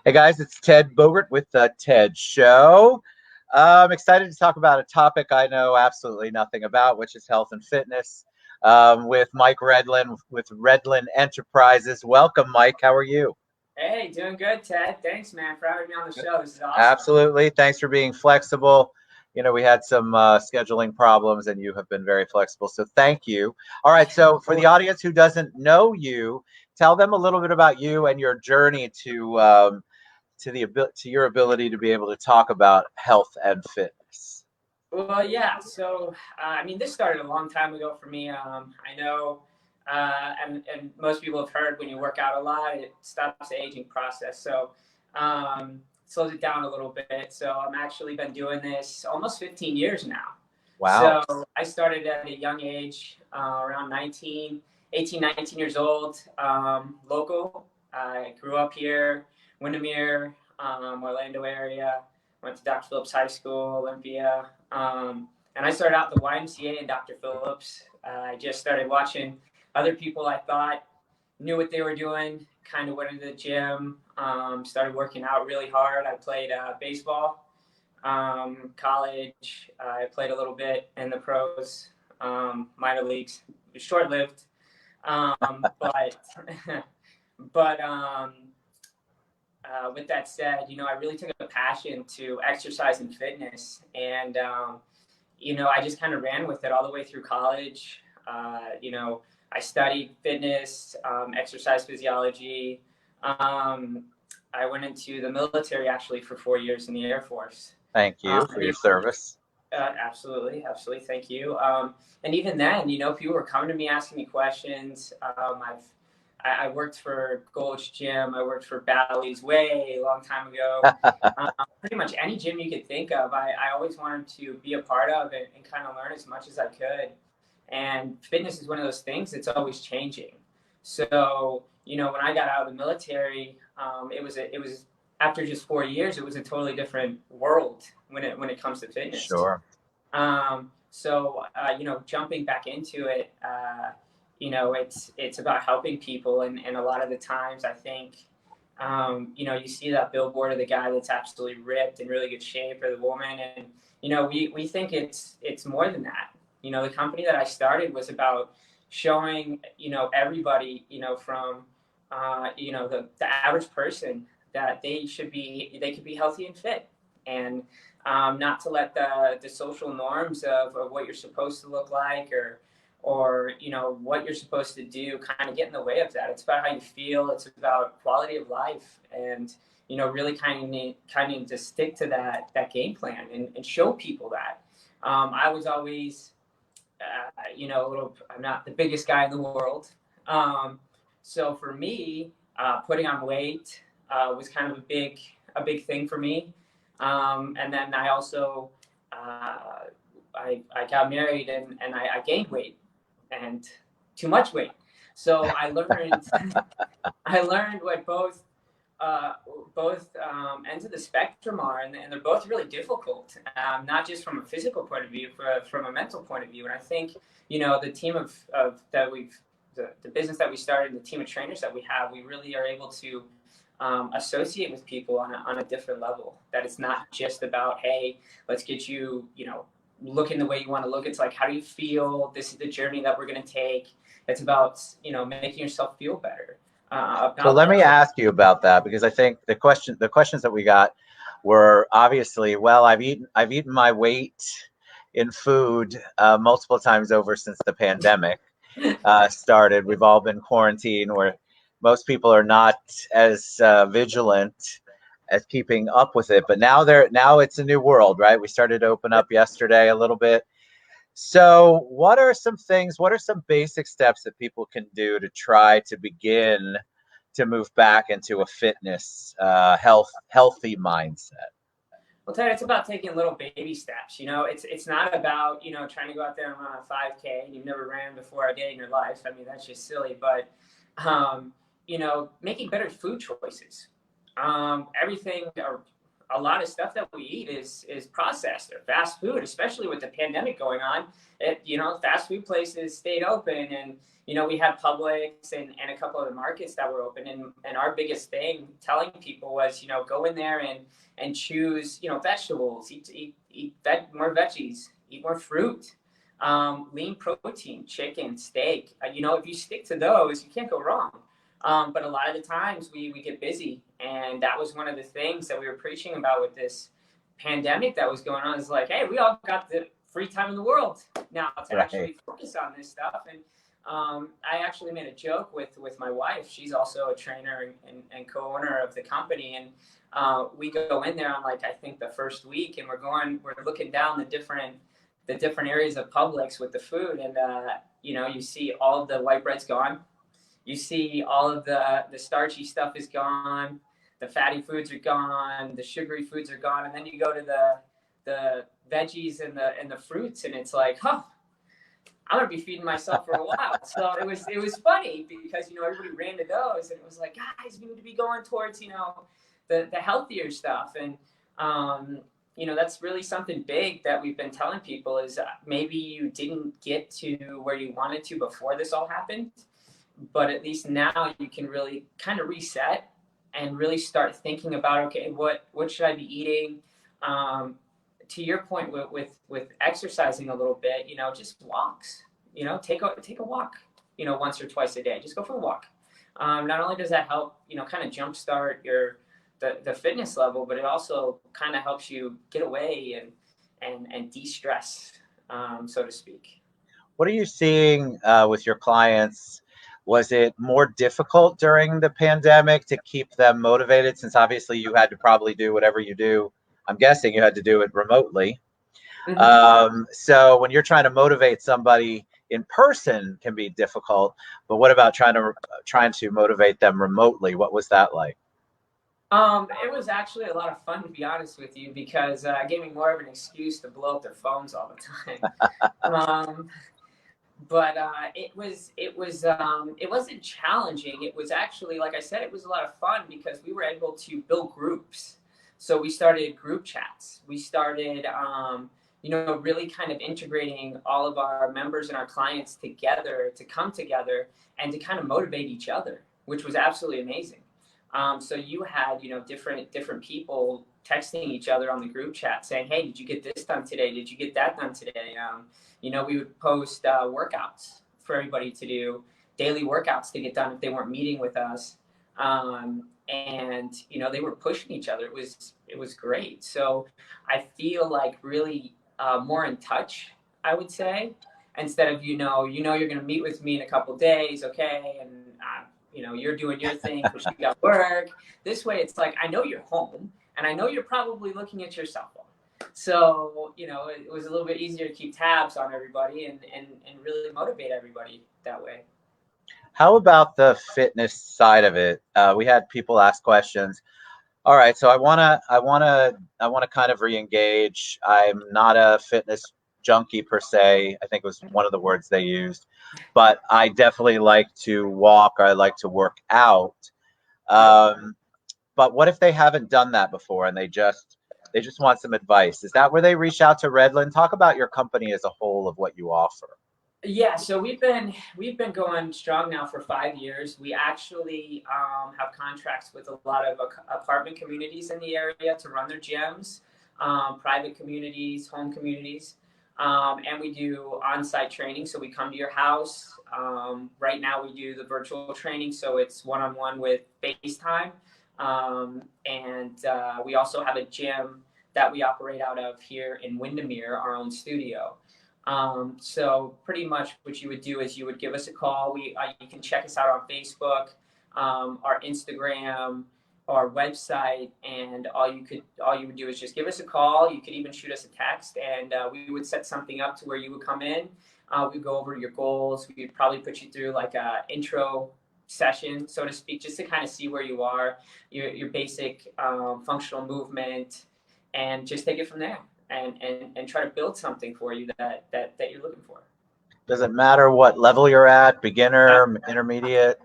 Hey guys, it's Ted Bogert with the Ted Show. I'm excited to talk about a topic I know absolutely nothing about, which is health and fitness, with Mike Redlin with Redlin Enterprises. Welcome, Mike. How are you? Hey, doing good, Ted. Thanks, man, for having me on the show. This is awesome. Absolutely. Thanks for being flexible. You know, we had some scheduling problems and you have been very flexible. So thank you. All right. So for the audience who doesn't know you, tell them a little bit about you and your journey to your ability to be able to talk about health and fitness. Well, yeah. This started a long time ago for me. I know, and most people have heard when you work out a lot, it stops the aging process. Slows it down a little bit. So I'm actually been doing this almost 15 years now. Wow. So I started at a young age, around 19 years old, local. I grew up here, Windermere, Orlando area. Went to Dr. Phillips High School, Olympia. And I started out the YMCA and Dr. Phillips. I just started watching other people I thought knew what they were doing, kind of went into the gym, started working out really hard. I played baseball, college. I played a little bit in the pros, minor leagues, short lived. But, but with that said, I really took a passion to exercise and fitness. I just kind of ran with it all the way through college. I studied fitness, exercise physiology. I went into the military actually for 4 years in the Air Force. Thank you for your service. Absolutely, absolutely. Thank you. And even then, people were coming to me asking me questions. I worked for Gold's Gym. I worked for Bally's way a long time ago. Pretty much any gym you could think of, I always wanted to be a part of it and kind of learn as much as I could. And fitness is one of those things that's always changing. So, when I got out of the military, it was after just 4 years, it was a totally different world when it comes to fitness. Sure. Jumping back into it, it's about helping people, and a lot of the times I think, you see that billboard of the guy that's absolutely ripped in really good shape, or the woman, and we think it's more than that. The company that I started was about showing everybody, from the average person, that they could be healthy and fit, and not to let the social norms of what you're supposed to look like, or what you're supposed to do kind of get in the way of that. It's about how you feel. It's about quality of life, and really kind of need to stick to that game plan, and show people that. I was always I'm not the biggest guy in the world. So for me, putting on weight was kind of a big thing for me. And then I also I got married, and I gained weight, and too much weight. So I learned I learned what both ends of the spectrum are, and they're both really difficult. Not just from a physical point of view, but from a mental point of view. And I think the team of that the business that we started, and the team of trainers that we have, we really are able to associate with people on a different level. That it's not just about, hey, let's get you looking the way you want to look. It's like, how do you feel? This is the journey that we're going to take. It's about making yourself feel better. So let me ask you about that, because I think the questions that we got were obviously, well, I've eaten my weight in food multiple times over since the pandemic started. We've all been quarantined, where most people are not as vigilant as keeping up with it. But now it's a new world, right? We started to open up yesterday a little bit. So what are some basic steps that people can do to try to begin to move back into a fitness, healthy mindset? Well, Ted, it's about taking little baby steps. It's not about trying to go out there and run a 5K and you've never ran before a day in your life. I mean, that's just silly. But making better food choices. Everything a lot of stuff that we eat is processed or fast food, especially with the pandemic going on. Fast food places stayed open, and we had Publix and a couple of the markets that were open, and our biggest thing telling people was, go in there and choose, vegetables, eat more veggies, eat more fruit, lean protein, chicken, steak. If you stick to those, you can't go wrong. But a lot of the times we get busy, and that was one of the things that we were preaching about with this pandemic that was going on. Is like, hey, we all got the free time in the world now to actually focus on this stuff. And I actually made a joke with my wife. She's also a trainer and co-owner of the company, and we go in there on, like, I think the first week, and we're looking down the different areas of Publix with the food, and you see all of the white bread's gone. You see all of the starchy stuff is gone. The fatty foods are gone. The sugary foods are gone. And then you go to the veggies and the fruits, and it's like, I'm gonna be feeding myself for a while. So it was funny because everybody ran to those, and it was like, guys, we need to be going towards the healthier stuff. And that's really something big that we've been telling people is maybe you didn't get to where you wanted to before this all happened, but at least now you can really kind of reset and really start thinking about, okay, what should I be eating? To your point with exercising a little bit, just walks, take a walk, once or twice a day. Just go for a walk. Not only does that help, kind of jumpstart the fitness level, but it also kind of helps you get away and de-stress, so to speak. What are you seeing with your clients? Was it more difficult during the pandemic to keep them motivated, since obviously you had to probably do whatever you do? I'm guessing you had to do it remotely. Mm-hmm. So when you're trying to motivate somebody in person can be difficult, but what about trying to motivate them remotely? What was that like? It was actually a lot of fun, to be honest with you, because it gave me more of an excuse to blow up their phones all the time. But it wasn't challenging. It was actually, like I said, it was a lot of fun because we were able to build groups. So we started group chats. We started, really kind of integrating all of our members and our clients together to come together and to kind of motivate each other, which was absolutely amazing. So you had, different people texting each other on the group chat saying, hey, did you get this done today? Did you get that done today? We would post workouts for everybody to do, daily workouts to get done if they weren't meeting with us. And they were pushing each other. It was great. So I feel like really more in touch, I would say, instead of, you're going to meet with me in a couple of days. Okay. And, you're doing your thing because you got work. This way, it's like, I know you're home, and I know you're probably looking at your cell phone. So, it was a little bit easier to keep tabs on everybody and really motivate everybody that way. How about the fitness side of it? We had people ask questions. All right, so I wanna kind of re-engage. I'm not a fitness junkie per se. I think it was one of the words they used, but I definitely like to walk, or I like to work out. But what if they haven't done that before and they just want some advice? Is that where they reach out to Redlin? Talk about your company as a whole of what you offer. Yeah, so we've been going strong now for 5 years. We actually have contracts with a lot of apartment communities in the area to run their gyms, private communities, home communities, and we do on-site training. So we come to your house. Right now we do the virtual training, so it's one-on-one with FaceTime, and we also have a gym that we operate out of here in Windermere, our own studio. So pretty much what you would do is you would give us a call. You can check us out on Facebook, our Instagram, our website, and all you would do is just give us a call. You could even shoot us a text, and we would set something up to where you would come in. We'd go over your goals. We'd probably put you through like a intro session, so to speak, just to kind of see where you are, your basic functional movement, and just take it from there. And try to build something for you that you're looking for. Does it matter what level you're at, beginner, intermediate?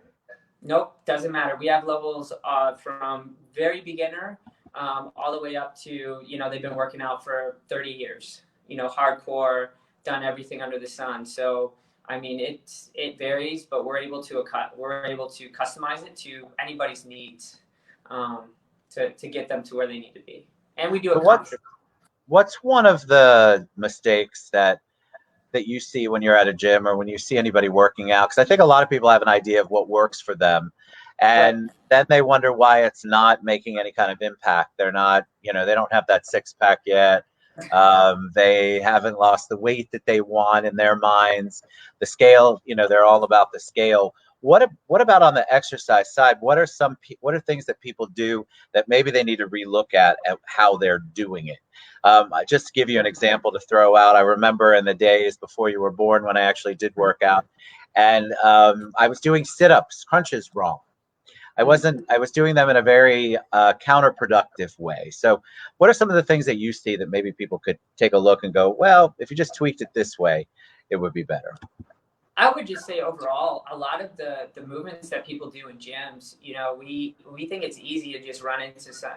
Nope, doesn't matter. We have levels from very beginner all the way up to, they've been working out for 30 years, hardcore, done everything under the sun. So, I mean, it varies, but we're able to customize it to anybody's needs, um, to get them to where they need to be. And we do So it comfortably. what's one of the mistakes that you see when you're at a gym or when you see anybody working out? Because I think a lot of people have an idea of what works for them, Right. and then they wonder why it's not making any kind of impact. They're not, they don't have that six pack yet. They haven't lost the weight that they want in their minds. The scale, they're all about the scale. What about on the exercise side? What are things that people do that maybe they need to relook at how they're doing it? Just to give you an example to throw out, I remember in the days before you were born when I actually did work out, and I was doing sit-ups, crunches wrong. I was doing them in a very counterproductive way. So, what are some of the things that you see that maybe people could take a look and go, well, if you just tweaked it this way, it would be better? I would just say overall, a lot of the movements that people do in gyms, we think it's easy to just run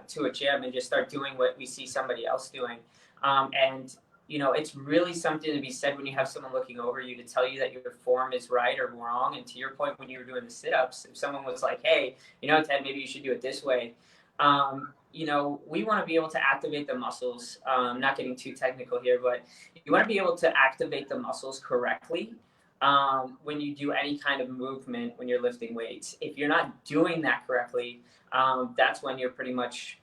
to a gym and just start doing what we see somebody else doing, and it's really something to be said when you have someone looking over you to tell you that your form is right or wrong. And to your point, when you were doing the sit-ups, if someone was like, "Hey, Ted, maybe you should do it this way," we want to be able to activate the muscles. Not getting too technical here, but you want to be able to activate the muscles correctly when you do any kind of movement when you're lifting weights. If you're not doing that correctly, that's when you're pretty much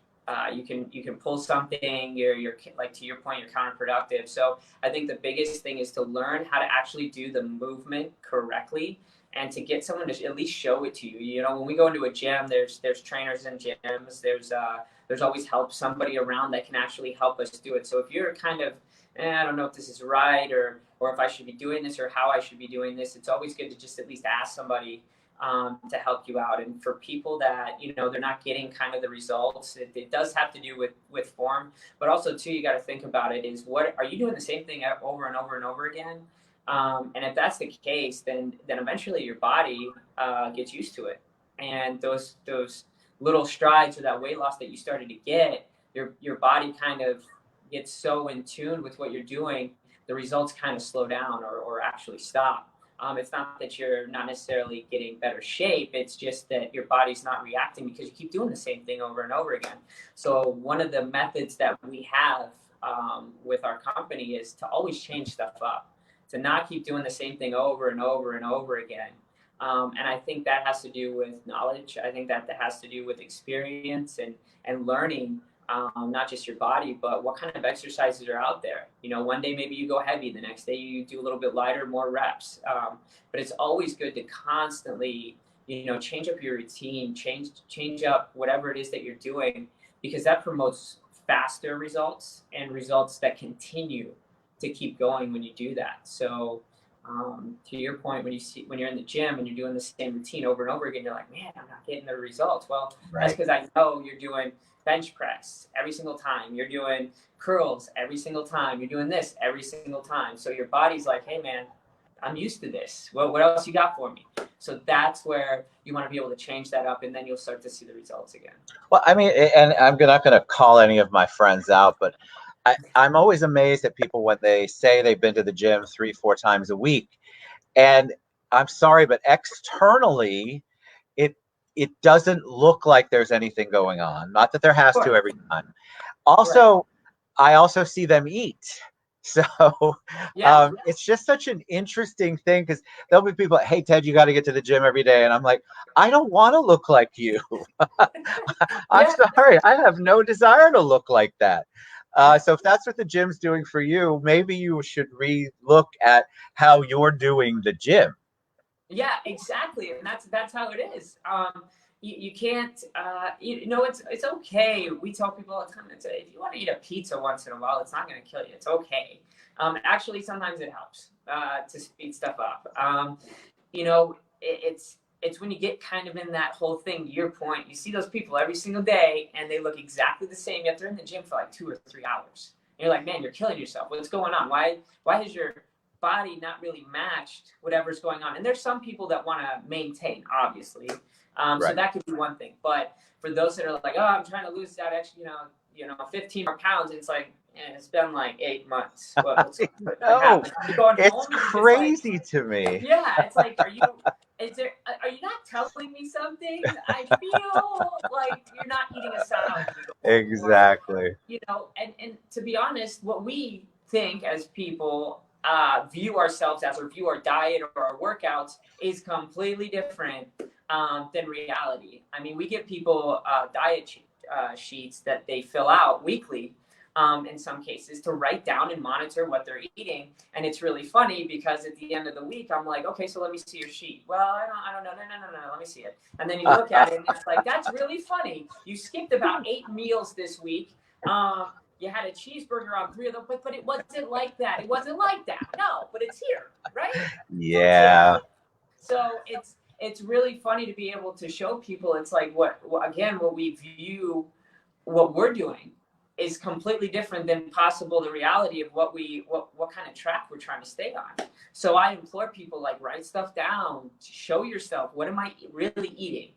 you can pull something. You're like, to your point, you're counterproductive. So I think the biggest thing is to learn how to actually do the movement correctly, and to get someone to at least show it to you. When we go into a gym, there's trainers in gyms. There's always somebody around that can actually help us do it. So if you're kind of, I don't know if this is right, or if I should be doing this, or how I should be doing this, it's always good to just at least ask somebody to help you out. And for people that, they're not getting kind of the results, it does have to do with form, but also too, you got to think about it is, what are you doing the same thing over and over and over again? And if that's the case, then eventually your body gets used to it. And those little strides, or that weight loss that you started to get, your body kind of gets so in tune with what you're doing, the results kind of slow down, or actually stop. It's not that you're not necessarily getting better shape. It's just that your body's not reacting because you keep doing the same thing over and over again. So one of the methods that we have with our company is to always change stuff up, to not keep doing the same thing over and over and over again. And I think that has to do with knowledge. I think that has to do with experience and learning, not just your body, but what kind of exercises are out there. One day maybe you go heavy, the next day you do a little bit lighter, more reps. But it's always good to constantly, change up your routine, change up whatever it is that you're doing, because that promotes faster results and results that continue to keep going when you do that. So to your point, when you're in the gym and you're doing the same routine over and over again, you're like, man, I'm not getting the results. Well, that's Right. because I know you're doing bench press every single time. You're doing curls every single time. You're doing this every single time. So your body's like, hey, man, I'm used to this. Well, what else you got for me? So that's where you want to be able to change that up, and then you'll start to see the results again. Well, I mean, and I'm not going to call any of my friends out, but I'm always amazed at people when they say they've been to the gym 3, 4 times a week. And I'm sorry, but externally, it it doesn't look like there's anything going on. Not that there has to Sure. every time. Right. Also, I also see them eat. So Yeah. it's just such an interesting thing because there'll be people, hey, Ted, you got to get to the gym every day. And I'm like, I don't want to look like you. I'm Yeah. sorry. I have no desire to look like that. So if that's what the gym's doing for you, maybe you should re-look at how you're doing the gym. Yeah, exactly, and that's how it is. You can't, it's okay. We tell people all the time, if you want to eat a pizza once in a while, it's not going to kill you. It's okay. Actually, sometimes it helps to speed stuff up. It's when you get kind of in that whole thing. To your point, you see those people every single day, and they look exactly the same. Yet they're in the gym for like 2 or 3 hours. And you're like, man, you're killing yourself. What's going on? Why has your body not really matched whatever's going on? And there's some people that want to maintain, obviously. So Right. that could be one thing. But for those that are like, oh, I'm trying to lose that extra, 15 more pounds, it's like, it's been like 8 months. What's I what know. happened? You're going It's home and you're just like, crazy to me. yeah, it's like, are you not telling me something? I feel like you're not eating a salad when you go home. Or, Exactly. and to be honest, what we think as people view ourselves as, or view our diet or our workouts, is completely different than reality. I mean, we give people diet sheets that they fill out weekly, in some cases, to write down and monitor what they're eating. And it's really funny because at the end of the week, I'm like, okay, so let me see your sheet. Well, I don't know. No. Let me see it. And then you look at it and it's like, that's really funny. You skipped about 8 meals this week. You had a cheeseburger on 3 of them, but it wasn't like that. It wasn't like that. No, but it's here, right? So it's here. Yeah. So it's really funny to be able to show people. It's like what we view, what we're doing is completely different than possible the reality of what kind of track we're trying to stay on. So I implore people, like, write stuff down, show yourself, what am I really eating?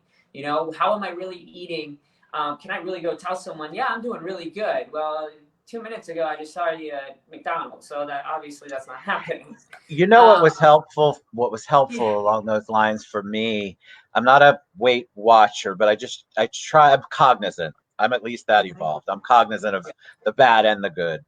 How am I really eating? Can I really go tell someone, yeah, I'm doing really good? Well, 2 minutes ago I just saw you at McDonald's, so that obviously that's not happening. You know what um, was helpful? What was yeah. helpful along those lines for me? I'm not a Weight Watcher, but I try. I'm cognizant. I'm at least that evolved. I'm cognizant of the bad and the good.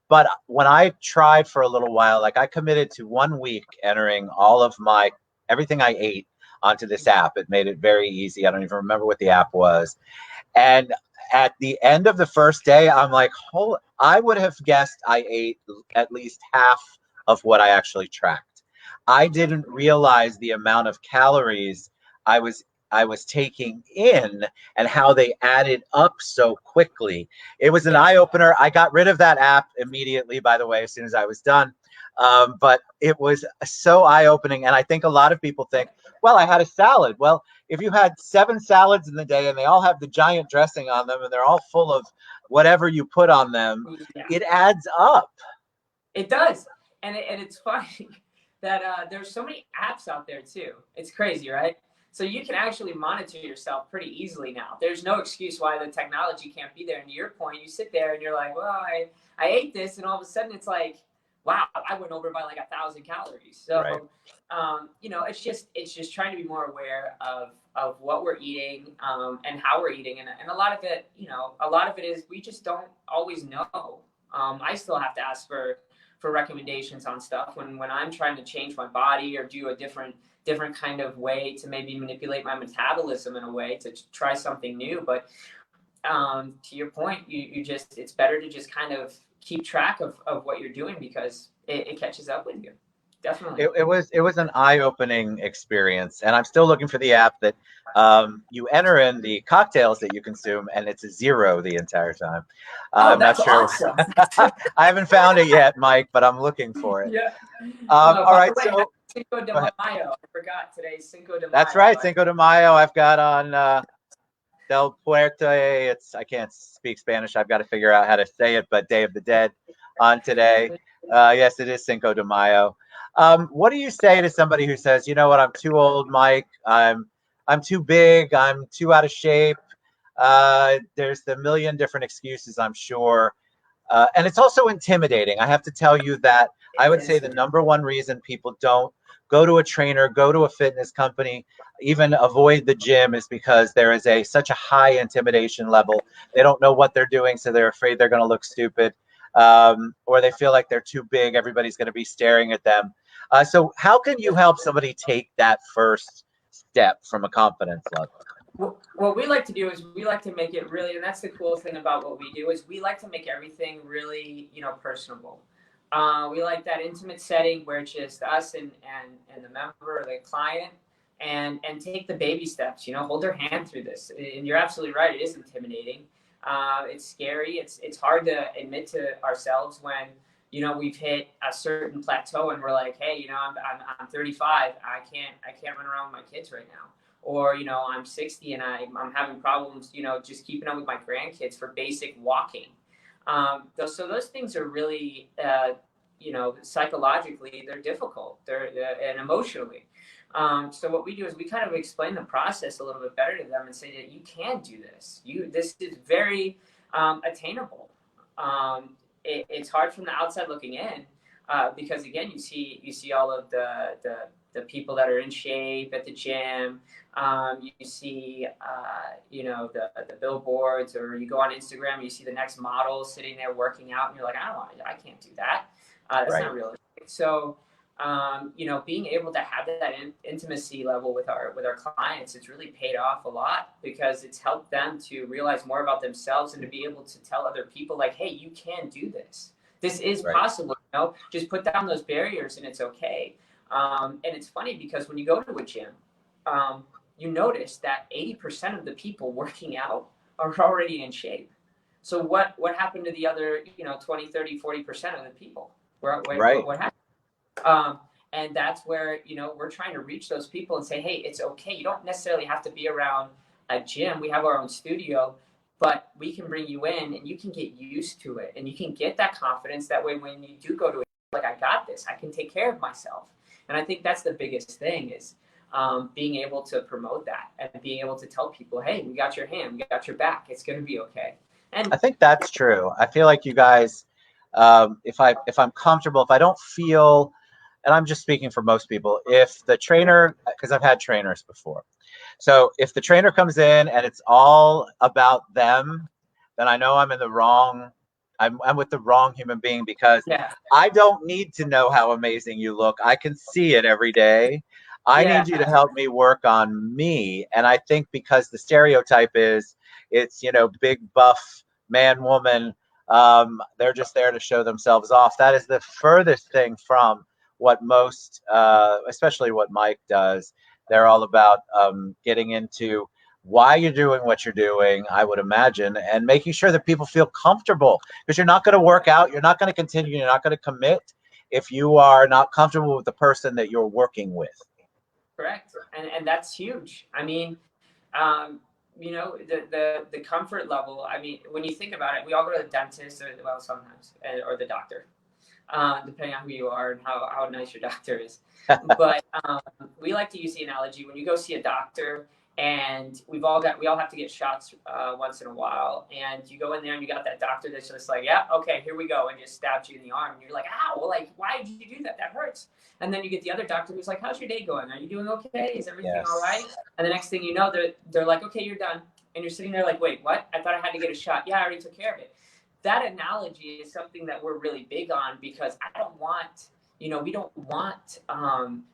But when I tried for a little while, like I committed to 1 week entering all of my everything I ate onto this app. It made it very easy. I don't even remember what the app was. And at the end of the first day, I'm like, I would have guessed I ate at least half of what I actually tracked. I didn't realize the amount of calories I was I was taking in and how they added up so quickly. It was an Yeah. eye opener. I got rid of that app immediately, by the way, as soon as I was done. But it was so eye opening. And I think a lot of people think, well, I had a salad. Well, if you had 7 salads in the day and they all have the giant dressing on them and they're all full of whatever you put on them, Yeah. it adds up. It does, and it's funny that there's so many apps out there too. It's crazy, right? So you can actually monitor yourself pretty easily now. There's no excuse why the technology can't be there. And to your point, you sit there and you're like, well, I ate this, and all of a sudden it's like, wow, I went over by like 1,000 calories. Right. So, it's just trying to be more aware of what we're eating, and how we're eating, and a lot of it, is we just don't always know. I still have to ask for recommendations on stuff when I'm trying to change my body or do a different kind of way to maybe manipulate my metabolism in a way to try something new. But to your point, you just, it's better to just kind of keep track of what you're doing, because it catches up with you. Definitely. It was an eye-opening experience, and I'm still looking for the app that you enter in the cocktails that you consume, and it's a zero the entire time. Oh, I'm not that's sure. awesome. I haven't found it yet, Mike, but I'm looking for it. Yeah. All By the right, way, so Cinco de go ahead. Mayo. I forgot today's Cinco de That's Mayo. right, Cinco de Mayo. I've got on Del Puerte. I can't speak Spanish. I've got to figure out how to say it, but Day of the Dead on today. Yes, it is Cinco de Mayo. What do you say to somebody who says, you know what, I'm too old, Mike. I'm too big. I'm too out of shape. There's the million different excuses, I'm sure. And it's also intimidating. I have to tell you that I It would say is. the number one reason people don't go to a trainer, go to a fitness company, even avoid the gym is because there is such a high intimidation level. They don't know what they're doing, so they're afraid they're going to look stupid, or they feel like they're too big. Everybody's going to be staring at them. So how can you help somebody take that first step from a confidence level? What we like to do is we like to make it really, and that's the cool thing about what we do, is we like to make everything really, personable. We like that intimate setting where it's just us and the member or the client, and take the baby steps. Hold their hand through this. And you're absolutely right; it is intimidating. It's scary. It's hard to admit to ourselves when we've hit a certain plateau and we're like, hey, I'm 35. I can't run around with my kids right now. Or I'm 60 and I'm having problems just keeping up with my grandkids for basic walking. So those things are really psychologically they're difficult, and emotionally. So what we do is we kind of explain the process a little bit better to them and say that you can do this. This is very attainable. It's hard from the outside looking in because again, you see all of the people that are in shape at the gym. You see, the billboards, or you go on Instagram, and you see the next model sitting there working out, and you're like, I can't do that. That's not realistic. So, being able to have that intimacy level with our clients, it's really paid off a lot because it's helped them to realize more about themselves and to be able to tell other people like, hey, you can do this. This is possible. Just put down those barriers and it's okay. And it's funny because when you go to a gym, you notice that 80% of the people working out are already in shape. So what happened to the other, 20, 30, 40% of the people? What happened? And that's where, we're trying to reach those people and say, hey, it's okay. You don't necessarily have to be around a gym. We have our own studio, but we can bring you in and you can get used to it and you can get that confidence. That way, when you do go to it, like, I got this, I can take care of myself. And I think that's the biggest thing is being able to promote that and being able to tell people, hey, we got your hand, we got your back. It's going to be okay. And I think that's true. I feel like you guys, if I'm comfortable, if I don't feel, and I'm just speaking for most people, if the trainer, because I've had trainers before, so if the trainer comes in and it's all about them, then I know I'm in the wrong. I'm with the wrong human being because I don't need to know how amazing you look. I can see it every day. I need you to help me work on me. And I think because the stereotype is it's, big buff man, woman, they're just there to show themselves off. That is the furthest thing from what most, especially what Mike does. They're all about getting into why you're doing what you're doing, I would imagine, and making sure that people feel comfortable, because you're not going to work out, you're not going to continue, you're not going to commit if you are not comfortable with the person that you're working with. Correct. And that's huge. I mean, the comfort level. I mean, when you think about it, we all go to the dentist, sometimes, or the doctor, depending on who you are and how nice your doctor is. But we like to use the analogy when you go see a doctor, and we all have to get shots once in a while, and you go in there and you got that doctor that's just like, yeah, okay, here we go, and just stabs you in the arm, and you're like, ow, like, why did you do that? That hurts. And then you get the other doctor who's like, how's your day going? Are you doing okay? Is everything all right? And the next thing you know, they're like, okay, you're done. And you're sitting there like, wait, what? I thought I had to get a shot. Yeah, I already took care of it. That analogy is something that we're really big on because I don't want, we don't want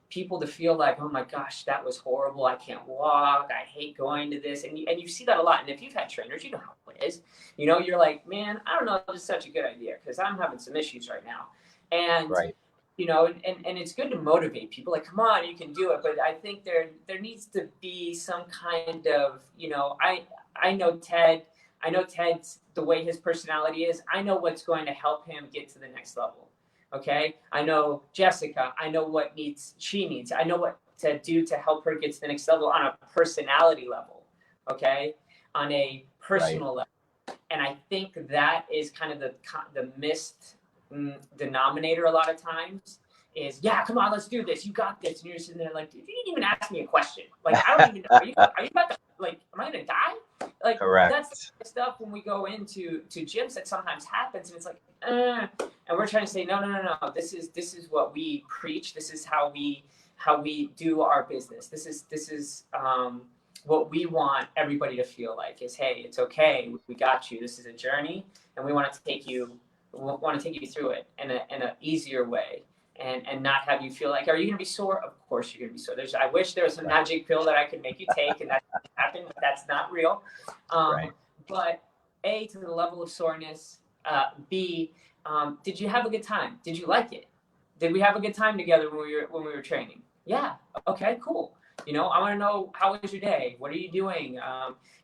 people to feel like, oh my gosh, that was horrible. I can't walk. I hate going to this. And you see that a lot. And if you've had trainers, you know how it is. You're like, man, I don't know if this is such a good idea because I'm having some issues right now. And and it's good to motivate people, like, come on, you can do it. But I think there needs to be some kind of, I know Ted's the way his personality is. I know what's going to help him get to the next level. Okay. I know Jessica. I know what she needs. I know what to do to help her get to the next level on a personality level. Okay. On a personal level. And I think that is kind of the missed denominator a lot of times is, yeah, come on, let's do this. You got this. And you're sitting there like, dude, you didn't even ask me a question. Like, I don't even know. Are you about to, like, am I going to die? Like, that's the stuff when we go into gyms that sometimes happens. And it's like, and we're trying to say, no. This is what we preach. This is how we do our business. This is what we want everybody to feel like is, hey, it's okay. We got you. This is a journey, and we want to take you through it in an easier way, and not have you feel like, are you going to be sore? Of course you're going to be sore. I wish there was a magic pill that I could make you take, and that happened. That's not real. But A, to the level of soreness. B, did you have a good time? Did you like it? Did we have a good time together when we were training? Yeah. Okay. Cool. I want to know, how was your day? What are you doing?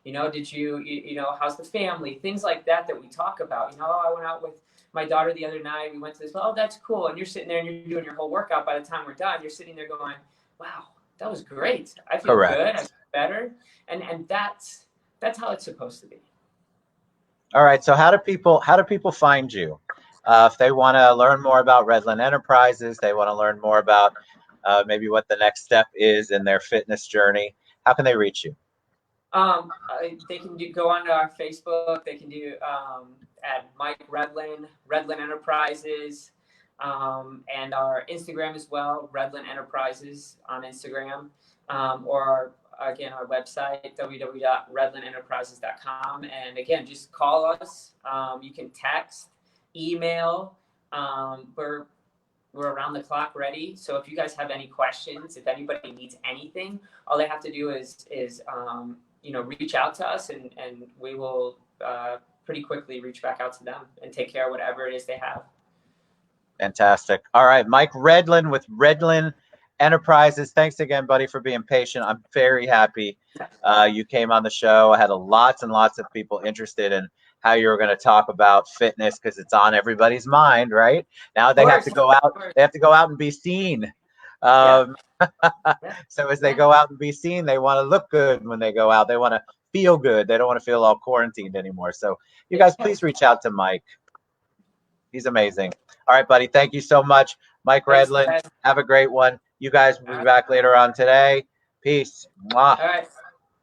Did you how's the family? Things like that we talk about. I went out with my daughter the other night. We went to this. Oh, that's cool. And you're sitting there and you're doing your whole workout. By the time we're done, you're sitting there going, wow, that was great. I feel good. I feel better. And that's how it's supposed to be. All right. So how do people find you? If they want to learn more about Redlin Enterprises, they want to learn more about maybe what the next step is in their fitness journey, how can they reach you? They can go on to our Facebook. They can do at Mike Redlin, Redlin Enterprises, and our Instagram as well, Redlin Enterprises on Instagram, or again our website www.redlinenterprises.com. And again, just call us. You can text, email. We're around the clock ready. So if you guys have any questions, if anybody needs anything, all they have to do is reach out to us, and we will pretty quickly reach back out to them and take care of whatever it is they have. Fantastic. All right, Mike Redlin with Redlin Enterprises. Thanks again, buddy, for being patient. I'm very happy you came on the show. I had lots and lots of people interested in how you were going to talk about fitness because it's on everybody's mind, right? Now they have to go out. They have to go out and be seen. Um, so as they go out and be seen, they want to look good when they go out. They want to feel good. They don't want to feel all quarantined anymore. So you guys, please reach out to Mike. He's amazing. All right, buddy. Thank you so much. Mike Redlin. Have a great one. You guys will be back later on today. Peace. Mwah. All right.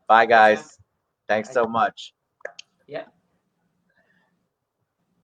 Bye, guys. Thanks so much. Yeah.